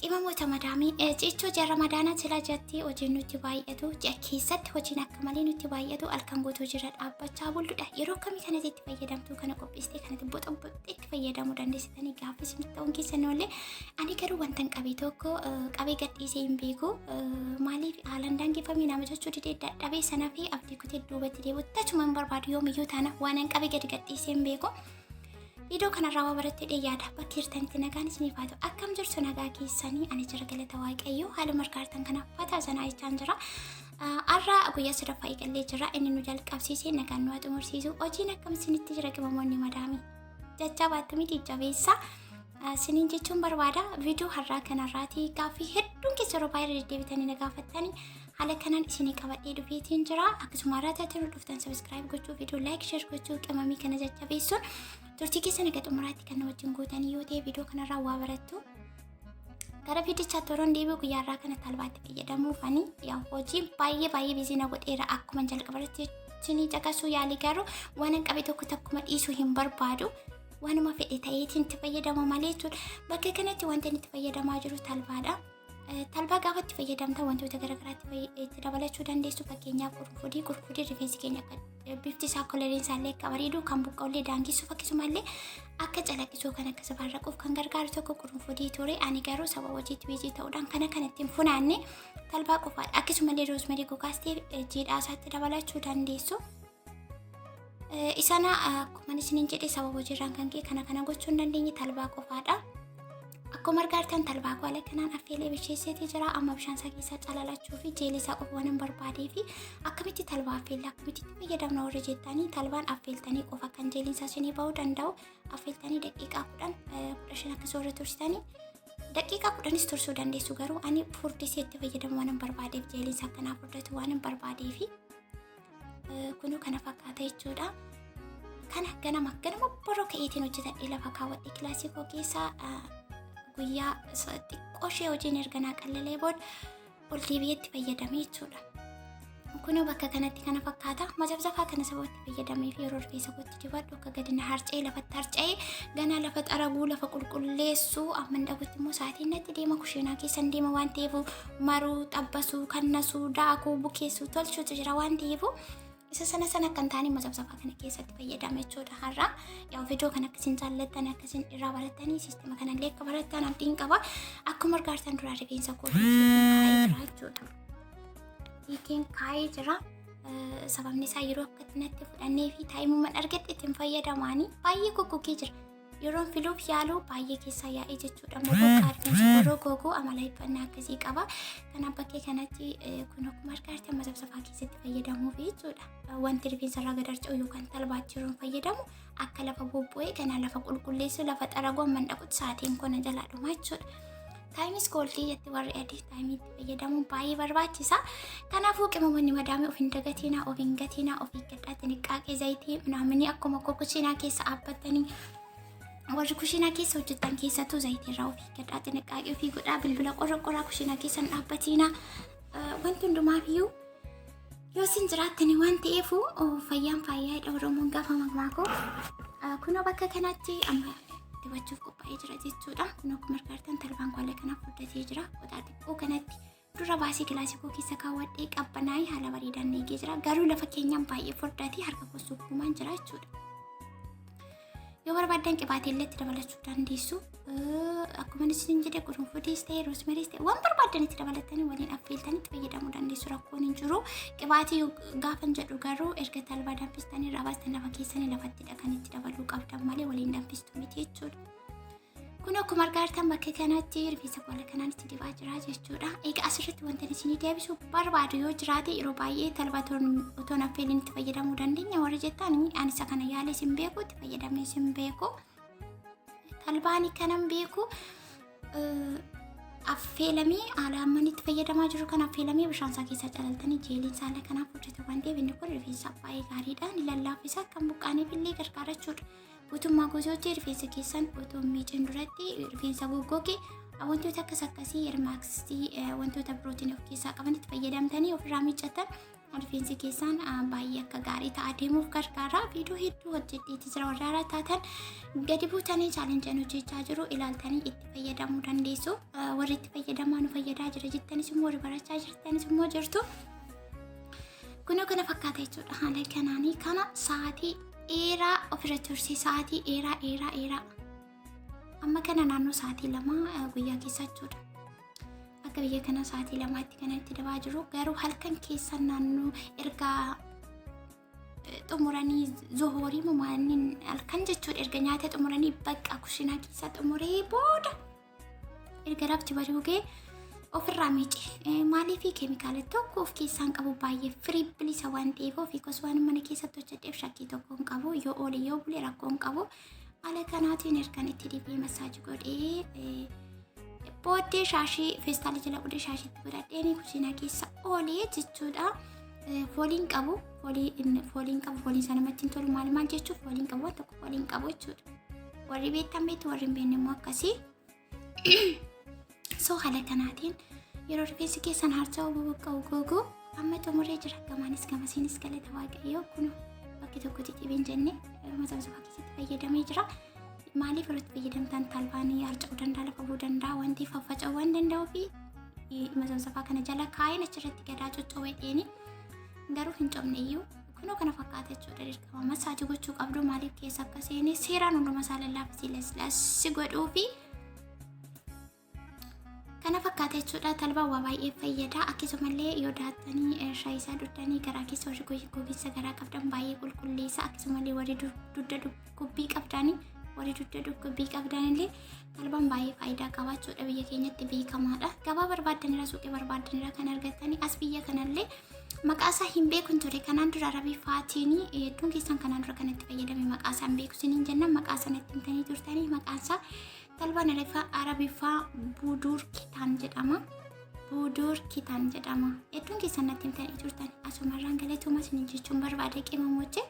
Qimamoota madaamii jechuun jarra madaana sila jetti hojiin nuti baay'atu keessatti hojiin akka malee nuti baay'atu halkan guutuu jira dhaabbachaa bulludha. Yeroo akkamii kanatti itti fayyadamtuu kana qopheessitee kanatti boxoboxxee itti fayyadamuu dandeessitanii gaaffis ta'uun keessan oolle ani garuu wanta qabee tokko qabee gadhiisee hin beeku maaliif haalaan daangeffamee nama jechuu didee dadhabee sanaa fi abdii kutee duubatti deebi'u achuma hin barbaadu yoomiyyuu taana waan qabee gadi gadhiisee hin beeku. Video kana raawwa baratee yaada bakka hirtanitti nagaan isiniif haa ta'u akkam jirtu nagaa keessanii ani jira galata waaqayyoo haala markaartan kana fataa sanaa jechaan jira. Arra guyyaa sadaffaa eegallee jira inni nu jalqabsiisee nagaan nu xumursiisu hojiin akkam isinitti jira qimamoonni madaamii jajjaa baattamii jabeessa siniin jechuun barbaada. Video har'aa kanarraatii gaaffii hedduun keessa yeroo baay'ee deddeebitanii na gaafattanii haala kanaan isinii qabadhee dhufeetiin jira. Akkasuma irraa taatanii dhuftan subscribe gochuu video like share gochuu qimamii kana jajjabeessuun turtii keessa naga xumuraatti kan wajjin gootanii yoo ta'e video kanarraa waa barattu. Gara viidichaa toroon deebi'u guyyaarraa kana talbaatti fayyadamuufani yaa hojii baay'ee biizii na godheera akkuma jalqabarratti isinii caqasuu yaalii garuu waan qabe tokko takkuma dhiisuu hin barbaadu. Waanuma fedhe ta'eetiin itti fayyadamu malee jechuudha. Bakka kanatti wanti itti fayyadamaa jiru talbaadha. Talbaa gaafa itti fayyadamtan wantoota garaagaraatti itti dabalachuu dandeessu. Fakkeenyaaf qurfudii rifeensi keenya bifti isaa koloriin isaallee akka bareedu kan buqqa'ullee daangisuuf akkasumallee akka calaqqisuu kan akka safarraquuf kan gargaaru tokko qurfudii ture. Ani garuu sababa hojiitti biizii ta'uudhaan kana kanatti funaanne talbaa qofaadha. Akkasumallee roosmarii gogaastee jiidhaa isaatti dabalachuu dandeessu. Isana akkuma isiniin jedhe sababa hojiirraan kan ka'e kana gochuu hin dandeenye talbaa qofaadha. Akkuma argitan talbaa haala kanaan affeelee bisheesseetii jira. Amma bishaan isaa keessaa calalachuu fi jeelii isaa qofa waan hin barbaadee fi akkamitti talbaa affeelle akkamitti itti fayyadamna warra jettanii talbaan affeeltanii qofa kan jeeliin isaa isinii bahuu danda'u. Affeeltanii daqiiqaa 15 akka soorra tursitanii daqiiqaa 10 tursuu dandeessu. Garuu ani furdisee itti fayyadamu waan hin barbaadeef jeeliin isaa akkanaa furdatu waan hin barbaadeef kunuu kana fakkaata jechuudha. Kana ganama boroo ka'eetiin hojjetadhee lafa kaawwadhee kilaasii koo keessaa guyyaa xiqqoo ishee hojiin erganaa qallalee booda ol deebi'eetti fayyadamee jechuudha. Kunuu bakka kanatti kana fakkaata. Mazabzafaa kana sababatti fayyadamee fi yeroo rifeensa kootti dibadhu akka gadina harca'ee lafatti harca'ee ganaa lafa xaraguu lafa qulqulleessuu amma dhabutti immoo sa'aatiin natti deema kushiinaa keessan deema waan ta'eef maruu xabbasuu kannasuu daakuu bukeessuu tolchuutu jira waan ta'eef isa sana kan taane mazabzafaa kana keessatti fayyadame jechuudha. Har'a yaa video kana akkasiin jaallattan akkasiin irraa barattanii siistema kanallee akka barattan abdiin qaba. Akkuma argitan dura rifeensa koo kaa'ee jira jechuudha. Hiikeen kaa'ee jira. Sababni isaa yeroo akkatti natti fudhannee fi taa'imman argatte ittiin fayyadamaanii baay'ee goggogee jira. Yeroo filuuf yaaluu baay'ee keessaa yaa'ee jechuudha. Mogoqaa rifeensa yeroo goguu amala ifannaa akkasii qaba. Kanaaf bakkee kanatti kun akkuma argitan mazabzafaa keessatti fayyadamuuf jechuudha. Wanti rifeensa irraa gad harca'u yookaan talbaatti yeroo fayyadamu akka lafa bobbu'ee ganaa lafa qulqulleessu lafa xaraguu amma dhaqutti sa'aatiin kona jalaa dhuma jechuudha. Taayimis gooltii jetti warri adii taayimiitti fayyadamuun baay'ee barbaachisa. Kanaafuu qimamoonni madaamii of hin dagatinaa of hin gatinaa of eeggadhaa xiniqqaaqee zayitii naamni akkuma kushiinaa keessa dhaabbatanii warri kushiinaa keessa hojjetan keessattuu zayitiirraa of eeggadhaa xiniqqaaqee ofii godhaa bilbila qorqoraa kushiinaa keessa hin dhaabbatinaa. Wanti hundumaafiyyuu yoo isin jiraattani waan ta'eef fayyaan fayyaadha Oromoon gaafa mammaakoo kunoo bakka kanatti amma dibachuuf qophaa'ee jira jechuudha. Kun akkuma argitan talbaan haala kanaaf fudhatee jira. Qodaa xiqqoo kanatti dura baasii kilaasii koo keessa kaawwadhee qabbanaa'ee haala bareedaan eegee jira. Garuu lafa keenyaan baay'ee furdatee harka koo suuqumaan jira jechuudha. Yoo barbaadan qibaateellee itti dabalachuu dandeessu. Akkuma isin jedhe qurunfudiis ta'e roosmariis ta'e waan barbaadan itti dabalatanii waliin affeeltanii itti fayyadamuu dandeessu. Rakkoon hin jiru. Qibaatii gaafan jedhu garuu erga talbaa danfistanii irraa baastan lafa keessanii lafattidha kan itti dabaluu qabdan malee waliin danfistu miti jechuudha. Kun akkuma argitan bakka kanatti rifeensa haala kanaan itti dibaa jira jechuudha. Egaa asirratti wanta isin deebisuu barbaadu yoo jiraate yeroo baay'ee talbaa otoo affeeliin itti fayyadamuu dandeenya warri jettan ani isa kana yaalee isin beeku itti fayyadamee isin beeku. Talbaan kanan beeku affeelamee haala amman itti fayyadamaa jiru kan affeelamee bishaan isaa keessaa calaltanii jeeliin isaa haala kanaaf hojjetu waan ta'eef inni kun rifeensa baay'ee gaariidha. Ni lallaafisa kan buqqaaneef illee gargaara jechuudha. Guutummaa gosoota rifeensa keessan otoo miicin duratti rifeensa goggoge wantoota akkasii ermaaksii wantoota pirootinii of keessaa qaban itti fayyadamtanii ofirraa miiccatan rifeensi keessan baay'ee akka gaarii ta'aa deemuuf gargaara. Viidiyoo hedduu hojjedheeti jira. Warra haaraa taatan gadi buutanii chaalenjiin hojjechaa jiru ilaaltanii itti fayyadamuu dandeessu. Warri itti fayyadamaa nu fayyadaa jira jettanis immoo warri barachaa jirtanis immoo jirtu. Kunoo kana fakkaata jechuudha. Haala kanaanii kana sa'aatii dheeraa ofirra tursii sa'aatii dheeraa. Amma kana naannoo sa'aatii 2 guyyaa keessa jechuudha. Akka biyya kana sa'aatii 2tti kanatti dabaa jiru. Garuu halkan keessa naannoo erga xumuranii zohorii mumaaniin halkan jechuudha. Erga nyaata xumuranii bakka kushinaa keessa xumuree booda erga rafti bari'uu ga'e ofirraa miice. Maaliif keemikaala tokko of keessaan qabu baay'ee firii bilisa waan ta'eef ofii waan mana keessatti hojjedheef shakkii tokko hin qabu. Yoo oole yoo bule rakkoo hin qabu. Haala kanaatiin ergan itti dibee masaaji godhee booddee shaashii feestaala jala godhee shaashiitti godhadheen kushinaa keessa oolee jechuudha. Fooliin qabu fooliin sana namatti hin tolu maal jechuuf fooliin qabu waan tokko fooliin qabu jechuudha. Warri beektan beektu warri hin beekne immoo akkasii. So haala kanaatiin yeroo rifeensi keessan harca'u bubuqqa'u gogu amma xumuree jira. Gamaanis gamasiinis galata waaqayyoo kun bakki tokkotti dhibeen jenne masamsafaa keessatti fayyadamee jira. Maaliif irratti fayyadamtan talbaanii harca'uu danda'a lafa bu'uu danda'a wanti faffaca'uu waan danda'uu fi masamsafaa kana jala kaa'een achirratti gadaa coccobee dheeni garuu hin cabne iyyuu kunoo kana fakkaata jechuudha. Dirqama masaajii gochuu qabdu maaliif keessa akka seene seeraan hunduma isaa lallaafisii godhuu fi kana fakkaata jechuudha. Talbaan waa baay'ee fayyada. Akkasumallee yoo daattanii shaayii isaa dhuddanii garaa keessa warri gogiinsa garaa qabdan baay'ee qulqulleessa. Akkasumallee warri dugda dhukkubbii qabdanillee talbaan baay'ee faayidaa qaba jechuudha. Biyya keenyatti beekamaadha. Gabaa barbaadanirra suuqii barbaadanirra kan argatanii as biyya kanallee maqaa isaa hin beekun ture. Kanaan dura arabii faatiin hedduun keessan kanaan dura kanatti fayyadame maqaa isaa hin beeku siniin jennan maqaa sanatti himtanii turtanii maqaan isaa talbaan arabiffaa buudur kitaan jedhama. Hedduun keessan natti himtanii turtanii asumarraan galatuma siniin jechuun barbaada qimamoche.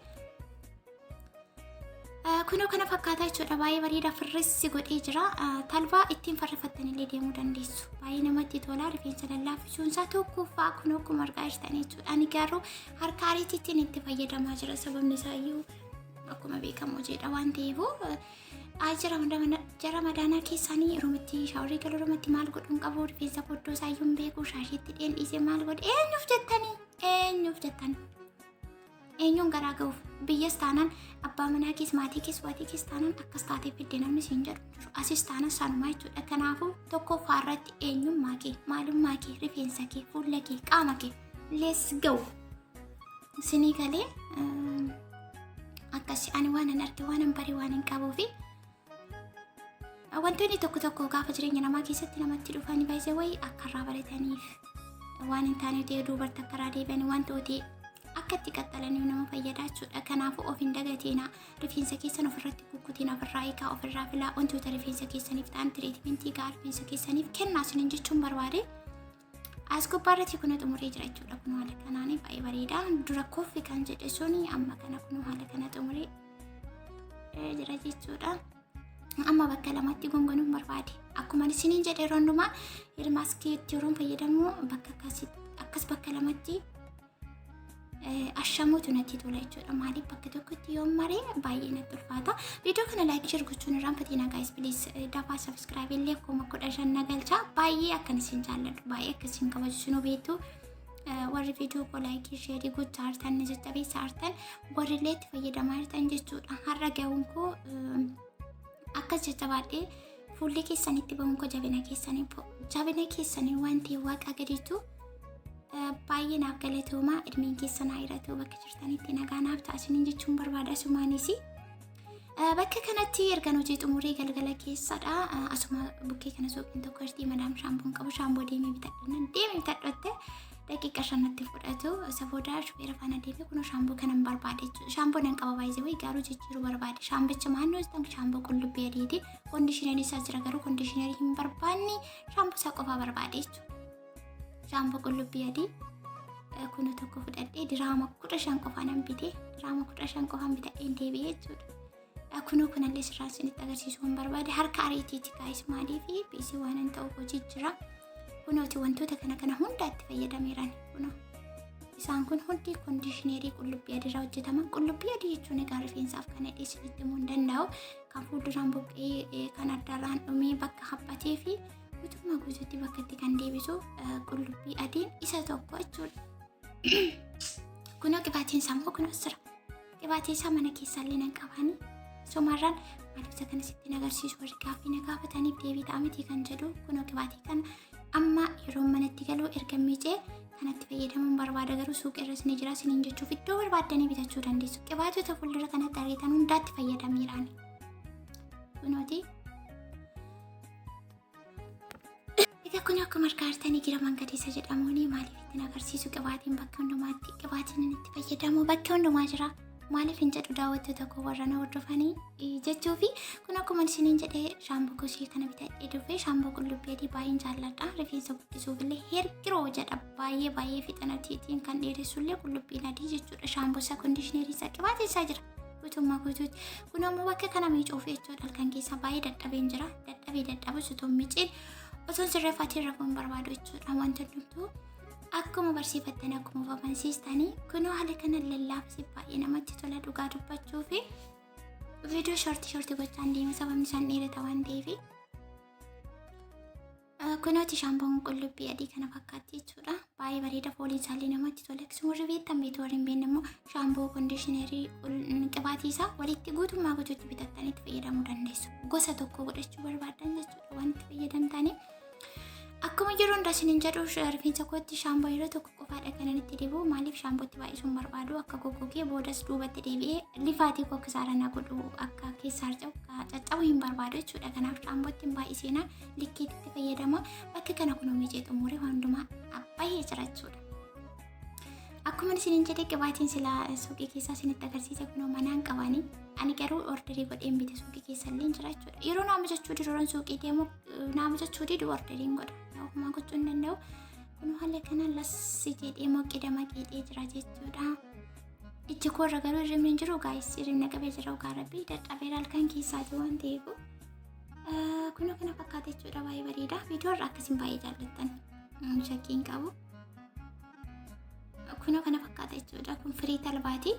Kunoo kana fakkaata jechuudha. Baay'ee bareeda firrissi godhee jira. Talbaa ittiin farrifattanillee deemuu dandeessu. Baay'ee namatti tola. Rifeensa lallaafisuun isaa tokkoffaa kunoo akkuma argaa jirtan jechuudha. Ani garuu harka ariitiitiin itti fayyadamaa jira. Sababni isaa iyyuu akkuma beekamu jedha waan ta'eef jara madaanaa keessanii yerootti shaaworii galuu yerootti maal godhuun qabu rifeensa koddoo isaa iyyuu hin beeku shaashiitti dheendhiisee maal godhe eenyuuf jettanii eenyuun garaa ga'uuf biyyas taanaan abbaa manaa kees maatii kees waatii kees taanaan akkas taatee fiddee namni siin jedhu jiru asis taanaan sanumaa jechuudha. Kanaafuu tokkoffaa irratti eenyummaa kee maalummaa kee rifeensa kee fuula kee qaama kee let's go sinii galee akkasii ani waan hin arge waan hin bare waan hin qabuu fi wantoonni tokko gaafa jireenya namaa keessatti namatti dhufanii baay'ee wayii akka irraa barataniif waan hin taane ta'ee duubatti akka irraa deebi'anii wantooti akka itti qaxxalanii nama fayyadaa jechuudha. Kanaafuu of hin dagateena rifeensa keessan ofirratti kukkutiin ofirraa eegaa ofirraa filaa wantoota rifeensa keessaniif ta'an tiriitmentii gahaa rifeensa keessaniif kennaa isiniin jechuun barbaade. As gubbaarratti kun xumuree jira jechuudha. Kun haala kanaan baay'ee bareeda. Dura koffi kan jedhe suni amma kana kun haala kana xumuree jira jechuudha. Amma bakka lamatti gongonuun barbaade. Akkuma isiniin jedhe yeroo hundumaa hirmaaskeetti yeroo fayyadamu bakka akkas bakka lamatti ashamuutu natti tola jechuudha. Maaliif bakka tokkotti yoo maree baay'ee natti ulfaata. Viidiyoo kana laayik share gochuun irraanfatiin guys please dafaa subscribe illee akkuma 15 nagalcha. Baay'ee akkan isin jaalladhu baay'ee akkasin kabaju sinuu beektu. Warri viidiyoo koo laayik share gochaa hartan ni jajjabeessaa hartan warri illee itti fayyadamaa hartan jechuudha. Har'a ga'uun koo akkas jajjabaadhee fuullee keessanitti ba'uun koo jabina keessanii wanti waaqa gadiitu baay'ee naaf galatooma edmiin keessan haayiratu bakka jirtanitti nagaa naaf taasisaniin jechuun barbaada sumaanis bakka kanatti ergan hojii xumuree galgala keessadha. Asuma bukkee kana suuqiin tokko jirti madaam shaampoon qabu shaamboo deemee bitadhatte daqiiqa 5 fudhatu isa booda shufeera faana deemee kun shaamboo kanan barbaade shaamboo nan qaba baay'ee way garuu jijjiiruu barbaade shaambicha maannoo isaan shaamboo qullubbii adiiti kondiishinarii isaa jira garuu kondiishinarii hin barbaanne shaamboo isaa qofaa barbaade jechuudha. Shaamboo qullubbii adii kun tokko fudhadhee diraama 15 qofaa nan bite diraama 15 qofaan bitadhee deebi'ee jechuudha. Kunoo kunallee sirraan isinitti agarsiisuu hin barbaade harka ariitiiti gaayis maaliif biisii waan hin ta'u hojii jira. Kunooti wantoota kana hunda itti fayyadameeran kunoo isaan kun hundi kondiishinarii qullubbii adii irraa hojjetaman. Qullubbii adii jechuun egaa rifeensaaf kan dheessinitti himuu hin danda'u. Kan fuulduraan buqqee kan addarraan dhumee bakka haphatee fi guutummaa guutuutti bakka itti kan deebisu qullubbii adiin isa tokko jechuudha. Kunoo qibaatiin isaa immoo kunuun sira. Qibaatiin isaa mana keessaallee nan qabani. Sumarraan maaliif isa kana sitti agarsiisu warri gaaffii na gaafataniif deebii ta'a miti kan jedhu kunoo qibaatii kana amma yeroo manatti galuu erga miicee kanatti fayyadamuun barbaada garuu suuqii irras ni jira isiniin jechuuf iddoo barbaaddanii bitachuu dandeessu. Qibaatota fuuldura kanatti argitan hundaatti fayyadameeraan. Kunooti. Egaa kun akkuma argaartanii gira mangadeessa jedhamuuni maaliif ittiin agarsiisu qibaatiin bakka hundumaatti qibaatiin itti fayyadamu bakka hundumaa jira. Maaliif hin jedhu daawwattoota koo warra na hordofanii jechuufi kun akkuma isiniin jedhee shaamboo goshee kana bitadhee dhufee shaamboo qullubbii adii baay'een jaalladha. Rifeensa guddisuuf illee herkiroo jedha baay'ee fixanatiitiin kan dheeressullee qullubbiin adii jechuudha. Shaamboo isaa kondiishinarii isaa qibaatii isaa jira guutummaa guutuutti. Kun ammoo bakka kana miicuuf jechuudha halkan keessa baay'ee dadhabeen jira. Dadhabus otoo miiciin otoo sirreeffatee rafuun barbaadu jechuudha. Wanti hundumtuu akkuma barsiifattan akkuma fafansiistanii kunoo haala kana lallaafsi baay'ee namatti tola dhugaa dubbachuu fi viidiyoo shortii gochaan deema sababni isaan dheerata waan ta'eef kunooti shaamboon qullubbii adii kana fakkaatti jechuudha. Baay'ee bareeda fooliin isaallee namatti tola. Akkasuma warri beektan beektu warri hin beekne immoo shaamboo kondiishinarii qibaatii isaa walitti guutummaa guutuutti bitattanii itti fayyadamuu dandeessu. Gosa tokko godhachuu barbaadan jechuudha waan itti fayyadamtanii. Akkuma yeroo hundaa isiniin jedhu rifeensa kootti shaamboo yeroo tokko qofaadha kanan itti dibu maaliif shaambootti baay'isuun barbaadu akka goggogee boodas duubatti deebi'ee lifaatii kokkisaara na godhu akka keessa harca'u caccabu hin barbaadu jechuudha. Kanaaf shaambootti hin baay'iseenaa likkeetti fayyadama. Bakka kana kunoo miicee xumuree hundumaa baay'ee jira jechuudha. Akkuma isiniin jedhe qibaatiin silaa suuqii keessaa isinitti agarsiise kunoo manaan qabanii ani garuu orderii godheen bite suuqii keessa illee jira jechuudha. Yeroo nama jechuu diroon suuqii deemu nama jechuu didu orderiin godha. Akkuma gochuu hin danda'u. Kun haala kana lassi jedhee moqqida maqeedhee jira jechuudha. Ijji koo irra garuu hirribni hin jiru gaayis hirribna qabee jira ugaa rabbii dadhabee halkan keessaa jiru waan ta'eef. Kunoo kana fakkaata jechuudha baay'ee bareeda. Viidiyoo irraa akkasiin baay'ee jaallattan. Shakkiin qabu. Kunoo kana fakkaata jechuudha. Kun firii talbaati.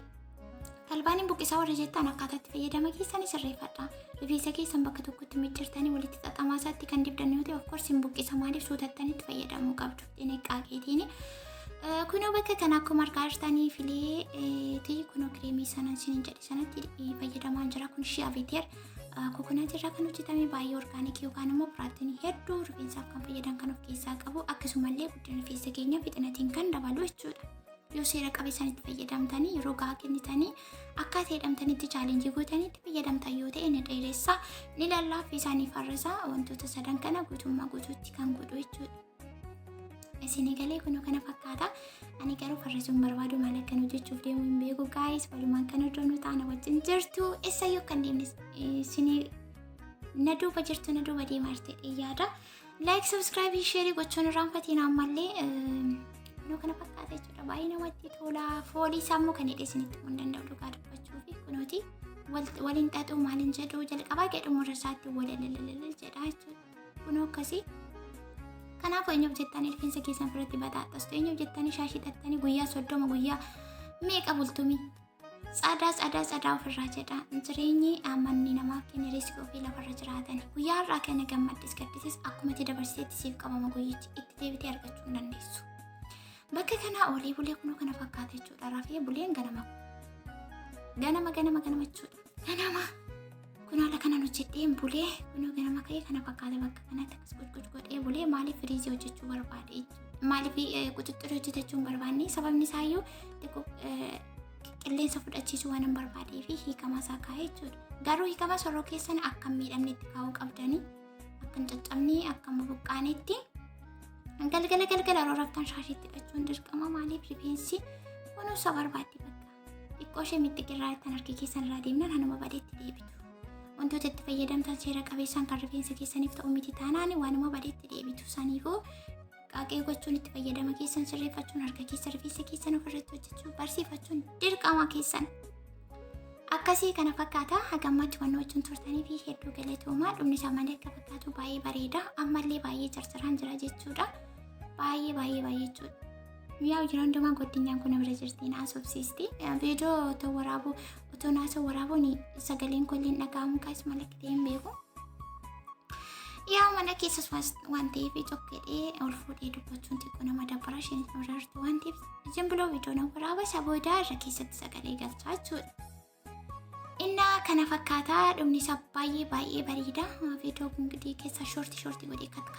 Talbaan buqqisaa warra jettan akkaataatti fayyadama keessan sirreeffadha. Rifeensa keessan bakka tokkotti miccirtanii walitti xaxamaasaatti kan dibdan yoo ta'e of course buqqisa maaliif suutattanitti fayyadamuu qabdu. Xineqqaaqiitiin. Kunoo bakka kana akkuma argaa jirtanii filee kunoo kireemii sanan isiniin jedhe sanatti fayyadamaa jira. Kun shi'a veeter kokonaat irraa kan hojjetame baay'ee orgaanikii yookaan immoo pirootinii hedduu rifeensaaf kan fayyadan kan of keessaa qabu akkasumallee guddina rifeensa keenya fixinatiin kan dabalu jechuudha. Yoo seera qabeessanitti fayyadamtanii yeroo gahaa kennitanii akkaataa jedhamtanitti chaalenjii gootanitti fayyadamtan yoo ta'e ni dheeressa ni lallaafii isaanii farrisa wantoota sadan kana guutummaa guutuutti kan godhu jechuudha. Isinii galee kunoo kana fakkaata. Ani garuu farrisuun barbaadu maal akkan hojjechuuf deemu hin beeku gaayis walumaan kan hojjennu taana wajjin jirtu eessayyuu kan deemne isinii na duuba jirtu na duuba deemaa jirte yaada. Like, subscribe, share gochuun irraanfatiin ammallee kunoo kana fakkaata jechuudha. Baay'ee namatti tola. Foolii isaa immoo kan hidhee isinitti himuu hin danda'u dhugaa dubbachuu fi kunooti waliin xaxuu maaliin jedhu jalqabaa jedhamu irra isaatti walalalalalal jedha jechuudha. Kunoo akkasii. Kanaaf eenyuuf jettanii rifeensa keessan irratti baxaaxastu eenyuuf jettanii shaashii xaxxanii guyyaa 30 guyyaa meeqa bultumii tsadaa ofirraa jedha. Jireenyi amanni namaaf kenna riiskii ofii lafarra jiraatanii guyyaa har'aa kana gammaddis gaddisis akkuma itti dabarseetti siif qabama guyyichi itti deebitee argachuu hin dandeessu. Bakka kana oolee bulee kunoo kana fakkaata jechuudha. Rafee buleen ganama jechuudha. Ganama kunoo haala kanaan hojjedheen bulee kunoo ganama ka'ee kana fakkaata bakka kanatti akkas godhee bulee maaliif firiizii hojjechuu barbaade maaliif quxuxxurii hojjetachuu hin barbaanne sababni isaayyuu qilleensa fudhachiisuu waan hin barbaadee fi hiikama isaa kaa'ee jechuudha. Garuu hiikama sorroo keessan akka hin miidhamne itti kaa'uu qabdanii akka hin caccabne akka hin buqqaanetti galgala yeroo raftan shaashiitti hidhachuun dirqama maaliif rifeensi kunuunsa barbaaddi bakka xiqqoo ishee mittiqirraattan harki keessan irraa deemnan hanuma badeetti deebitu. Wantoota itti fayyadamtan seera qabeessaan kan rifeensa keessaniif ta'u miti taanaan waanuma badeetti deebitu. Saniifuu qaaqee gochuun itti fayyadama keessan sirreeffachuun harka keessa rifeensa keessan ofirratti hojjechuu barsiifachuun dirqama keessan. Akkasii kana fakkaata hagammatti waan wajjin turtanii fi hedduu galatoomaa dhumni isaa malee akka fakkaatu baay'ee bareeda ammallee baay'ee jarjaraan jira jechuudha. Baay'ee jechuudha. Miyaa jiran duma goddinyaan kun bira jirtiin asubsiisti. Viidiyoo to waraabu otoo naasa waraabuun sagaleen kolliin dhaga'amu kaas malaktee hin beeku. Yaa mana keessas waan ta'eef tokkodhee ol fuudhee dubbachuun xiqqoo nama dabbara isheen irratti waan ta'eef jimbuloo viidiyoo na waraaba isa booda irra keessatti sagalee galchaa jechuudha. Innaa kana fakkaataa dhumni isaa baay'ee bareeda. Viidiyoo kun gidii keessa shoortii godhee kat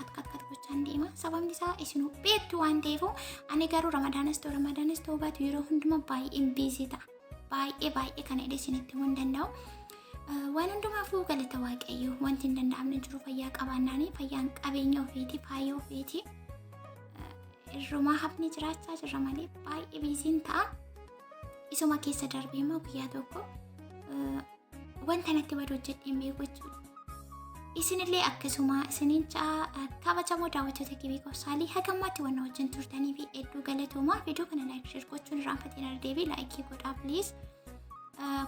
gochaan deema. Sababni isaa isin beektu waan ta'eef ani garuu ramadaanas ta'uu baatu yeroo hundumaa baay'een biizii ta'a. Baay'ee kana hidhee isinitti himuu hin danda'u. Waan hundumaafuu galata waaqayyoo wanti hin danda'amne jiru fayyaa qabaannaanii fayyaan qabeenya ofiiti faayyaa ofiiti. Irrumaa hafni jiraachaa jirra malee baay'ee biiziin ta'a. Isuma keessa darbee immoo guyyaa tokko wanta natti badu hojjedheen beeku jechuudha. Isinillee akkasuma isiniin kabajamoo daawwattoota kibikoo saalii hagammaatti waan wajjin turtanii fi hedduu galatoomaa. Viidiyoo kana laayik share gochuun irraanfatiin deebii laayikii godhaa please.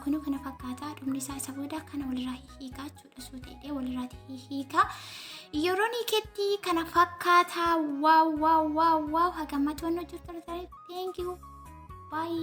Kunu kana fakkaataa dhumni isaa isa booda kana walirraa hiikaa jechuudha. Suuteedhee walirraa hiikaa. Yeroo niikeetti kana fakkaataa waaw hagammaatti waan hojjetu turtanii thank you bye.